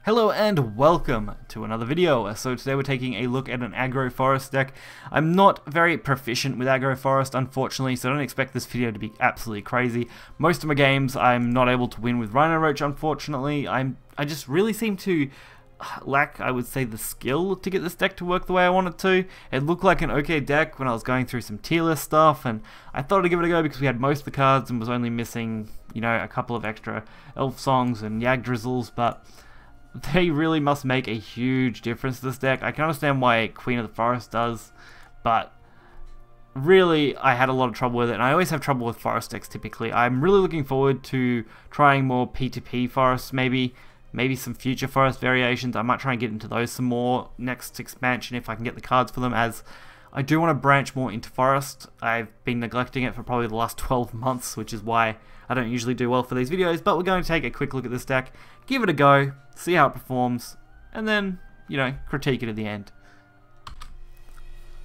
Hello and welcome to another video. So today we're taking a look at an aggro forest deck. I'm not very proficient with aggro forest, unfortunately, so don't expect this video to be absolutely crazy. Most of my games I'm not able to win with Rhino Roach, unfortunately. I just really seem to lack, I would say, the skill to get this deck to work the way I want it to. It looked like an okay deck when I was going through some tier list stuff, and I thought I'd give it a go because we had most of the cards and was only missing, you know, a couple of extra elf songs and yag drizzles, but they really must make a huge difference to this deck. I can understand why Queen of the Forest does, but really I had a lot of trouble with it, and I always have trouble with forest decks typically. I'm really looking forward to trying more P2P forests, maybe some future forest variations. I might try and get into those some more next expansion if I can get the cards for them, as I do want to branch more into forest. I've been neglecting it for probably the last 12 months, which is why I don't usually do well for these videos, but we're going to take a quick look at this deck, give it a go, see how it performs, and then, you know, critique it at the end.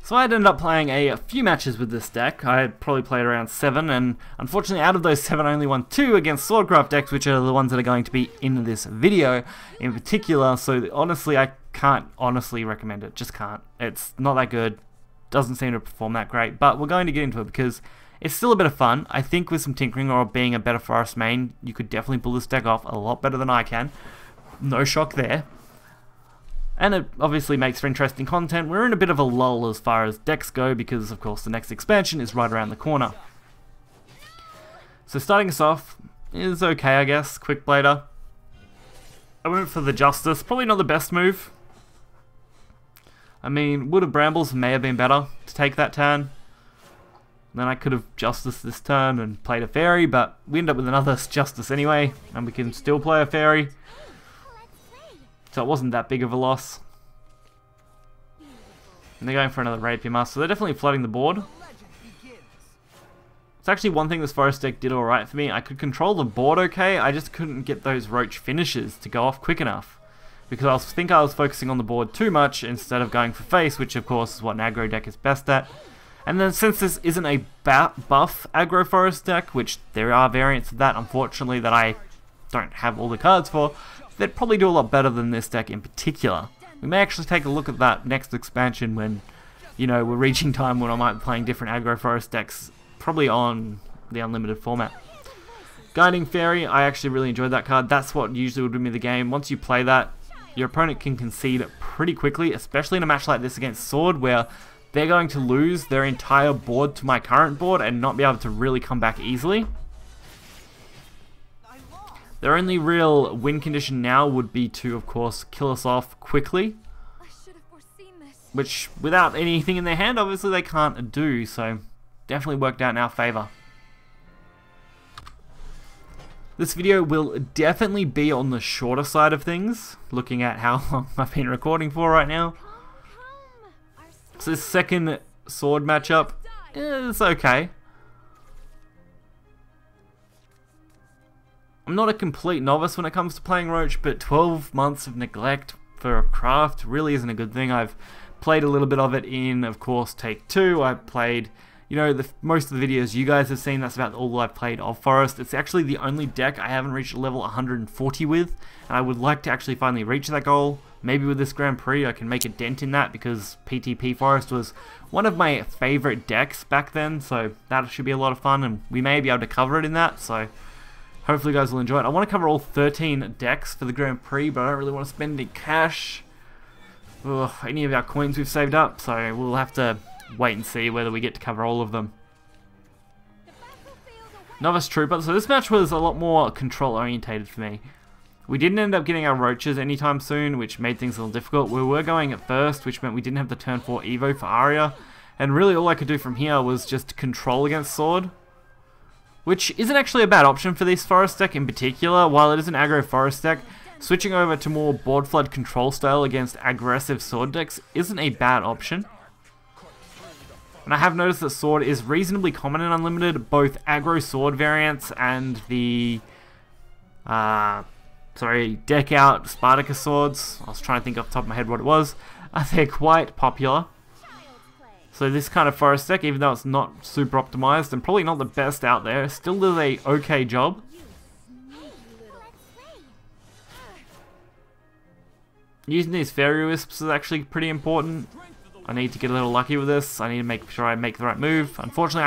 So I ended up playing a few matches with this deck. I probably played around 7, and unfortunately out of those 7 I only won 2 against ForestCraft decks, which are the ones that are going to be in this video in particular, so honestly I can't honestly recommend it, just can't. It's not that good, doesn't seem to perform that great, but we're going to get into it because it's still a bit of fun. I think with some tinkering or being a better forest main, you could definitely pull this deck off a lot better than I can. No shock there. And it obviously makes for interesting content. We're in a bit of a lull as far as decks go because, of course, the next expansion is right around the corner. So starting us off is okay, I guess. Quick Blader. I went for the Justice. Probably not the best move. I mean, Wood of Brambles may have been better to take that turn. Then I could have Justice this turn and played a Fairy, but we end up with another Justice anyway, and we can still play a Fairy. So it wasn't that big of a loss. And they're going for another Rapier Mask, so they're definitely flooding the board. It's actually one thing this Forest deck did alright for me. I could control the board okay, I just couldn't get those Roach finishes to go off quick enough. Because I think I was focusing on the board too much instead of going for face, which of course is what an aggro deck is best at. And then since this isn't a buff aggro forest deck, which there are variants of that unfortunately that I don't have all the cards for, they'd probably do a lot better than this deck in particular. We may actually take a look at that next expansion when, you know, we're reaching time when I might be playing different aggro forest decks, probably on the unlimited format. Guiding Fairy, I actually really enjoyed that card. That's what usually would win me the game. Once you play that, your opponent can concede pretty quickly, especially in a match like this against Sword, where they're going to lose their entire board to my current board and not be able to really come back easily. Their only real win condition now would be to, of course, kill us off quickly. Which, without anything in their hand, obviously they can't do, so definitely worked out in our favor. This video will definitely be on the shorter side of things, looking at how long I've been recording for right now. So this second sword matchup is okay. I'm not a complete novice when it comes to playing Roach, but 12 months of neglect for a craft really isn't a good thing. I've played a little bit of it in, of course, Take 2. I've played, you know, most of the videos you guys have seen, that's about all I've played of Forest. It's actually the only deck I haven't reached level 140 with, and I would like to actually finally reach that goal. Maybe with this Grand Prix I can make a dent in that, because PTP Forest was one of my favourite decks back then, so that should be a lot of fun, and we may be able to cover it in that, so hopefully you guys will enjoy it. I want to cover all 13 decks for the Grand Prix, but I don't really want to spend any cash. Ugh, any of our coins we've saved up, so we'll have to wait and see whether we get to cover all of them. Novice Trooper, so this match was a lot more control orientated for me. We didn't end up getting our Roaches anytime soon, which made things a little difficult. We were going at first, which meant we didn't have the turn 4 Evo for Aria, and really all I could do from here was just control against Sword, which isn't actually a bad option for this Forest deck in particular. While it is an aggro Forest deck, switching over to more board flood control style against aggressive Sword decks isn't a bad option. And I have noticed that Sword is reasonably common in Unlimited, both aggro Sword variants and the deck out Spartacus swords. I was trying to think off the top of my head what it was. They're quite popular. So this kind of Forest deck, even though it's not super optimized and probably not the best out there, still does a okay job. using these Fairy Wisps is actually pretty important. I need to get a little lucky with this. I need to make sure I make the right move. Unfortunately,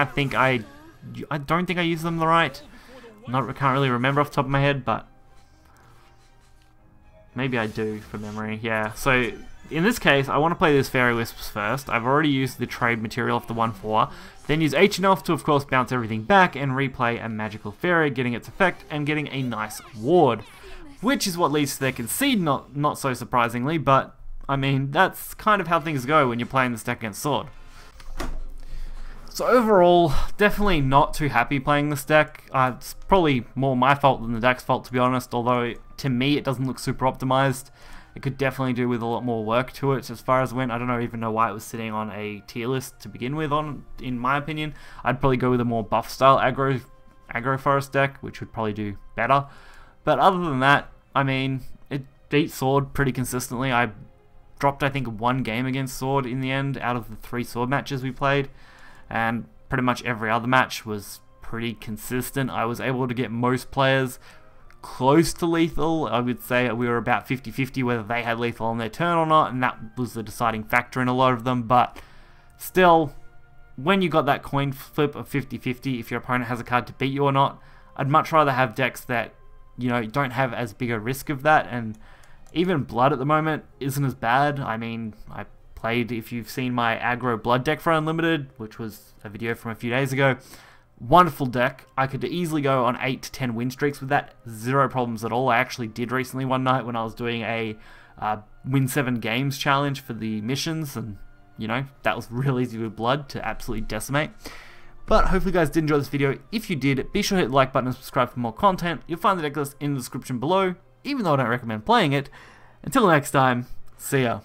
I don't think I use them right. I can't really remember off the top of my head, but maybe I do from memory. Yeah, so in this case, I want to play these Fairy Wisps first. I've already used the trade material off the 1/4. Then use H and Elf to, of course, bounce everything back and replay a magical fairy, getting its effect and getting a nice ward. Which is what leads to their concede, not so surprisingly, but I mean, that's kind of how things go when you're playing this deck against Sword. So overall, definitely not too happy playing this deck. It's probably more my fault than the deck's fault, to be honest, although to me it doesn't look super optimized. It could definitely do with a lot more work to it as far as it went. I don't even know why it was sitting on a tier list to begin with, in my opinion. I'd probably go with a more buff style aggro forest deck, which would probably do better. But other than that, I mean, it beat Sword pretty consistently. I dropped, I think, 1 game against Sword in the end out of the 3 Sword matches we played, and pretty much every other match was pretty consistent. I was able to get most players close to lethal. I would say we were about 50-50 whether they had lethal on their turn or not, and that was the deciding factor in a lot of them. But still, when you got that coin flip of 50-50, if your opponent has a card to beat you or not, I'd much rather have decks that, you know, don't have as big a risk of that. And even Blood at the moment isn't as bad. I mean, I played, if you've seen my Aggro Blood deck for Unlimited, which was a video from a few days ago, wonderful deck. I could easily go on 8 to 10 win streaks with that, zero problems at all. I actually did recently one night when I was doing a win 7 games challenge for the missions, and you know, that was real easy with Blood to absolutely decimate. But hopefully you guys did enjoy this video. If you did, be sure to hit the like button and subscribe for more content. You'll find the deck list in the description below, even though I don't recommend playing it. Until next time, see ya.